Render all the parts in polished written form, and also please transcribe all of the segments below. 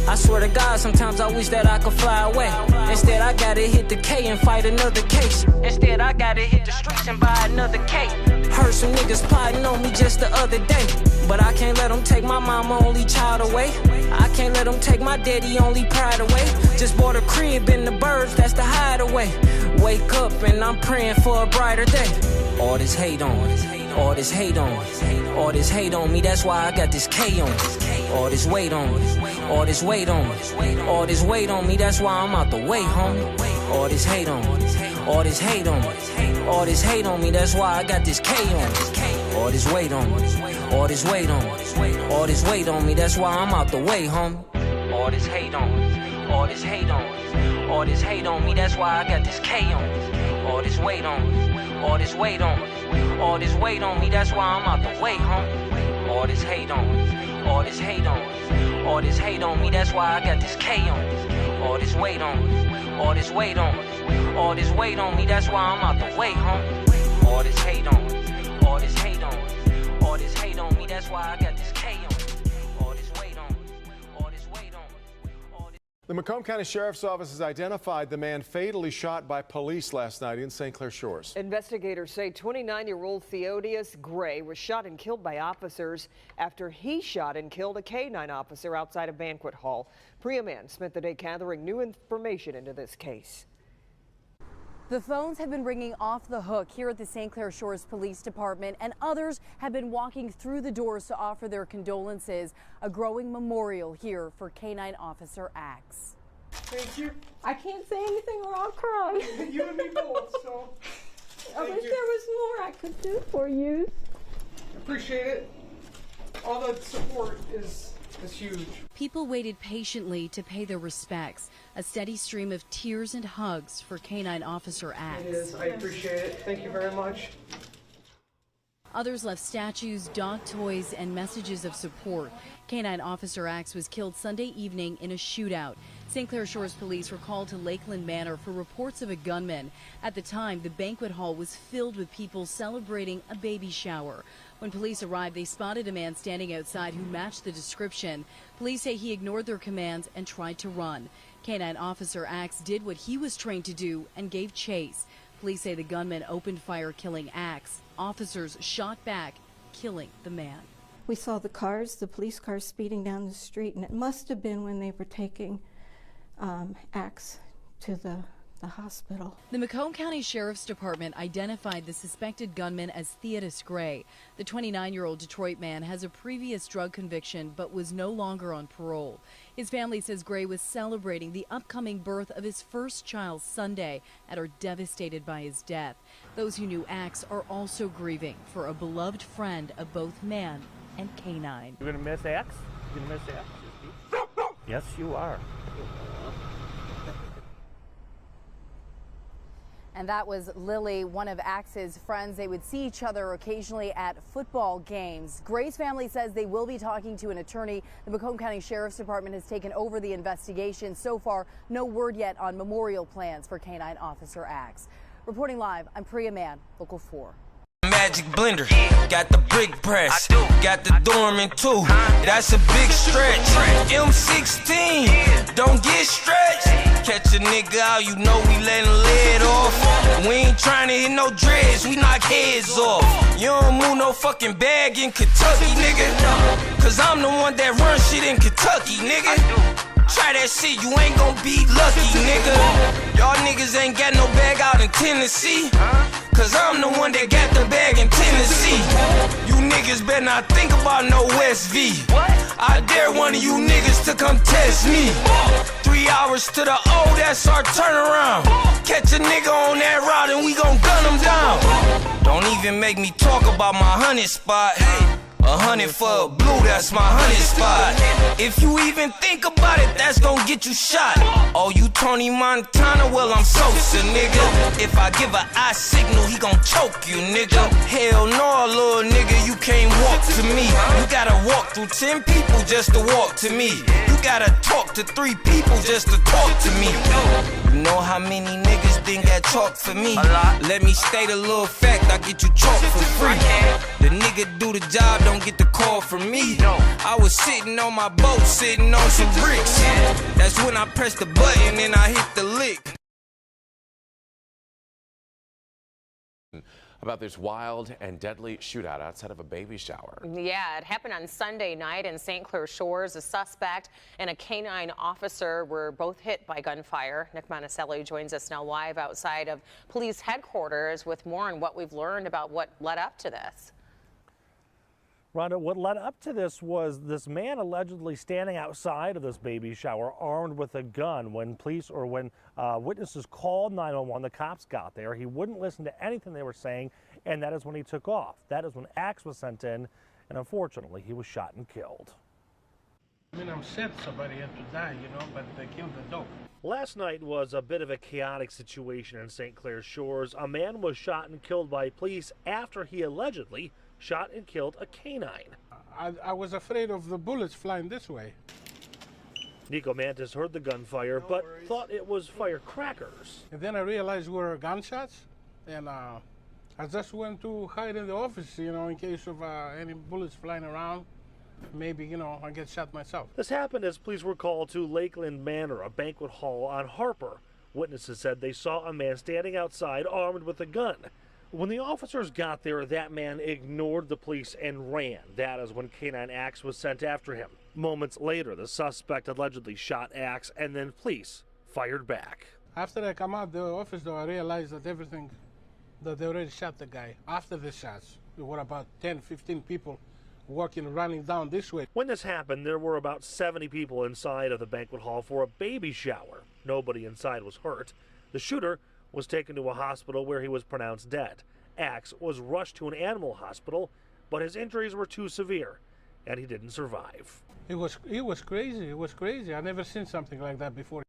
I swear to God, sometimes I wish that I could fly away. Instead, I gotta hit the K and fight another case. Instead, I gotta hit the streets and buy another K. Heard some niggas plotting on me just the other day, but I can't let them take my mama only child away. I can't let them take my daddy only pride away. Just bought a crib in the burbs, that's the hideaway. Wake up and I'm praying for a brighter day. All this hate on, all this hate on, all this hate on me, that's why I got this K on. All this weight on, all this weight on, all this weight on me, that's why I'm out the way, homie. All this hate on, all this hate on, all this hate on me, that's why I got this K on. All this weight on, all this weight on, all this weight on me, that's why I'm out the way, homie. All this hate on, all this hate on, all this hate on me, that's why I got this K on. All this weight on, all this weight on, all this weight on me, that's why I'm out the way, homie. All this hate on, all this hate on, all this hate on me, that's why I got this K on. All this weight on, all this weight on, all this weight on me, that's why I'm out the way, homie. All this hate on, all this hate on, all this hate on me, that's why I got this K on. All this weight on, all this weight on, all this... The Macomb County Sheriff's Office has identified the man fatally shot by police last night in St. Clair Shores. Investigators say 29-year-old Theodius Gray was shot and killed by officers after he shot and killed a K-9 officer outside a banquet hall. Priya Mann spent the day gathering new information into this case. The phones have been ringing off the hook here at the St. Clair Shores Police Department, and others have been walking through the doors to offer their condolences. A growing memorial here for K-9 Officer Axe. Thank you. I can't say anything or I'll cry. You and me both, so I wish there was more I could do for you. appreciate it. All the support is huge. People waited patiently to pay their respects. A steady stream of tears and hugs for K-9 Officer Axe. It is. I appreciate it. Thank you very much. Others left statues, dog toys, and messages of support. K-9 Officer Axe was killed Sunday evening in a shootout. St. Clair Shores police were called to Lakeland Manor for reports of a gunman. At the time, the banquet hall was filled with people celebrating a baby shower. When police arrived, they spotted a man standing outside who matched the description. Police say he ignored their commands and tried to run. K-9 Officer Axe did what he was trained to do and gave chase. Police say the gunman opened fire, killing Axe. Officers shot back, killing the man. We saw the cars, the police cars speeding down the street, and it must have been when they were taking Axe to the hospital. The Macomb County Sheriff's Department identified the suspected gunman as Theodius Gray. The 29-year-old Detroit man has a previous drug conviction but was no longer on parole. His family says Gray was celebrating the upcoming birth of his first child Sunday and are devastated by his death. Those who knew Axe are also grieving for a beloved friend of both man and K-9. You're gonna miss Axe? You're gonna miss Axe? Yes, you are. And that was Lily, one of Axe's friends. They would see each other occasionally at football games. Gray's family says they will be talking to an attorney. The Macomb County Sheriff's Department has taken over the investigation. So far, no word yet on memorial plans for K-9 Officer Axe. Reporting live, I'm Priya Mann, Local 4. Magic blender, got the brick press, got the dormant too. That's a big stretch. M16, don't get stretched. Catch a nigga out, you know we letting lead off. We ain't trying to hit no dreads, we knock heads off. You don't move no fucking bag in Kentucky, nigga. Cause I'm the one that run shit in Kentucky, nigga. Try that shit, you ain't gon' be lucky, nigga. Y'all niggas ain't got no bag out in Tennessee. Cause I'm the one that got the bag in Tennessee. You niggas better not think about no West V. I dare one of you niggas to come test me. 3 hours to the O, that's our turnaround. Catch a nigga on that route and we gon' gun him down. Don't even make me talk about my 100 spot. 100 for a blue, that's my 100 spot. If you even think about it, that's gon' get you shot. Oh, you Tony Montana? Well, I'm Sosa, nigga. If I give a eye signal, he gon' choke you, nigga. Hell no, little nigga, you can't walk to me. You gotta walk through 10 people just to walk to me. You gotta talk to 3 people just to talk to me. You know how many niggas then got chalk for me. Let me state a little fact, I get you chalk for free. The nigga do the job, don't get the call from me. I was sitting on my boat, sitting on some bricks. That's when I pressed the button and I hit the lick. About this wild and deadly shootout outside of a baby shower. Yeah, it happened on Sunday night in St. Clair Shores. A suspect and a canine officer were both hit by gunfire. Nick Monticelli joins us now live outside of police headquarters with more on what we've learned about what led up to this. Rhonda, what led up to this was this man allegedly standing outside of this baby shower armed with a gun. When witnesses called 911, the cops got there. He wouldn't listen to anything they were saying, and that is when he took off. That is when axe was sent in, and unfortunately, he was shot and killed. I mean, I'm sad somebody had to die, you know, but they killed the dog. Last night was a bit of a chaotic situation in St. Clair Shores. A man was shot and killed by police after he allegedly shot and killed a canine. I was afraid of the bullets flying this way. Nico Mantis heard the gunfire, but thought it was firecrackers. And then I realized we were gunshots, and I just went to hide in the office, you know, in case of any bullets flying around. Maybe, you know, I get shot myself. This happened as police were called to Lakeland Manor, a banquet hall on Harper. Witnesses said they saw a man standing outside armed with a gun. When the officers got there, that man ignored the police and ran. That is when Canine Axe was sent after him. Moments later, the suspect allegedly shot Axe, and then police fired back. After I come out the office, though, I realized that that they already shot the guy. After the shots, there were about 10, 15 people running down this way. When this happened, there were about 70 people inside of the banquet hall for a baby shower. Nobody inside was hurt. The shooter was taken to a hospital where he was pronounced dead. Axe was rushed to an animal hospital, but his injuries were too severe, and he didn't survive. It was crazy. It was crazy. I've never seen something like that before.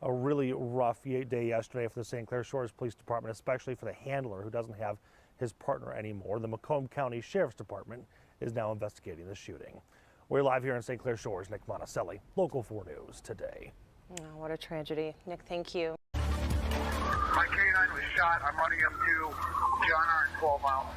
A really rough day yesterday for the St. Clair Shores Police Department, especially for the handler who doesn't have his partner anymore. The Macomb County Sheriff's Department is now investigating the shooting. We're live here in St. Clair Shores. Nick Monticelli, Local 4 News today. Oh, what a tragedy. Nick, thank you. My canine was shot. I'm running him to John R. and 12 Mile.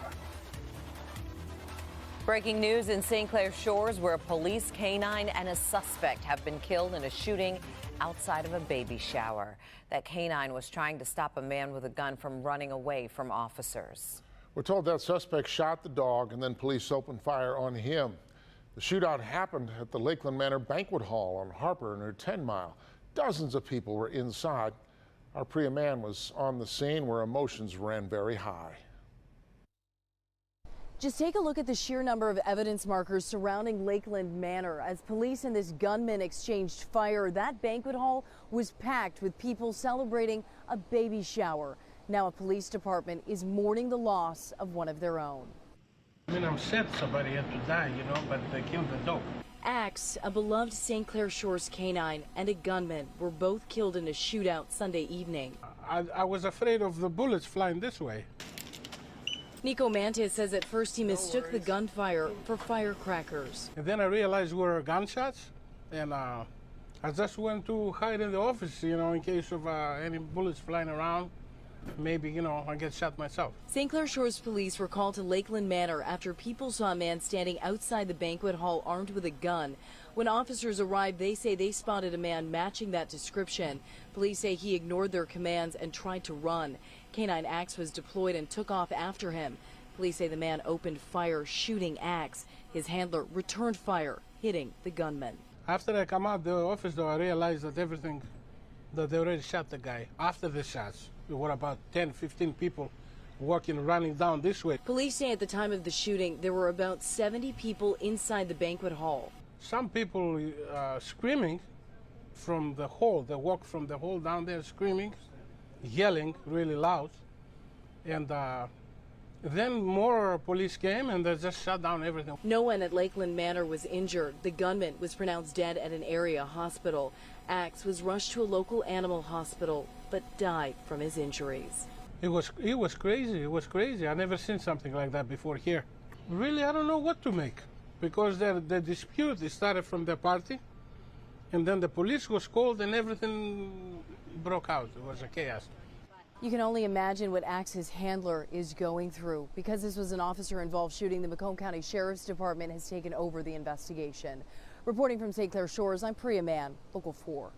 Breaking news in St. Clair Shores, where a police canine and a suspect have been killed in a shooting outside of a baby shower. That canine was trying to stop a man with a gun from running away from officers. We're told that suspect shot the dog and then police opened fire on him. The shootout happened at the Lakeland Manor Banquet Hall on Harper near 10 Mile. Dozens of people were inside. Our Priya man was on the scene where emotions ran very high. Just take a look at the sheer number of evidence markers surrounding Lakeland Manor. As police and this gunman exchanged fire, that banquet hall was packed with people celebrating a baby shower. Now a police department is mourning the loss of one of their own. I mean, I'm sad somebody had to die, you know, but they killed the dog. Axe, a beloved St. Clair Shores canine, and a gunman were both killed in a shootout Sunday evening. I was afraid of the bullets flying this way. Nico Mantis says at first he mistook the gunfire for firecrackers. And then I realized we were gunshots, and I just went to hide in the office, you know, in case of any bullets flying around. Maybe, you know, I get shot myself. St. Clair Shores police were called to Lakeland Manor after people saw a man standing outside the banquet hall armed with a gun. When officers arrived, they say they spotted a man matching that description. Police say he ignored their commands and tried to run. Canine Axe was deployed and took off after him. Police say the man opened fire, shooting Axe. His handler returned fire, hitting the gunman. After I come out the office, though, I realized that that they already shot the guy. After the shots, there were about 10, 15 people running down this way. Police say at the time of the shooting, there were about 70 people inside the banquet hall. Some people screaming from the hall. They walked from the hall down there screaming, yelling really loud. And then more police came and they just shut down everything. No one at Lakeland Manor was injured. The gunman was pronounced dead at an area hospital. Axe was rushed to a local animal hospital, but died from his injuries. It was crazy. It was crazy. I've never seen something like that before here. Really, I don't know what to make, because the dispute started from the party, and then the police was called, and everything broke out. It was a chaos. You can only imagine what Axe's handler is going through. Because this was an officer-involved shooting, the Macomb County Sheriff's Department has taken over the investigation. Reporting from St. Clair Shores, I'm Priya Mann, Local 4.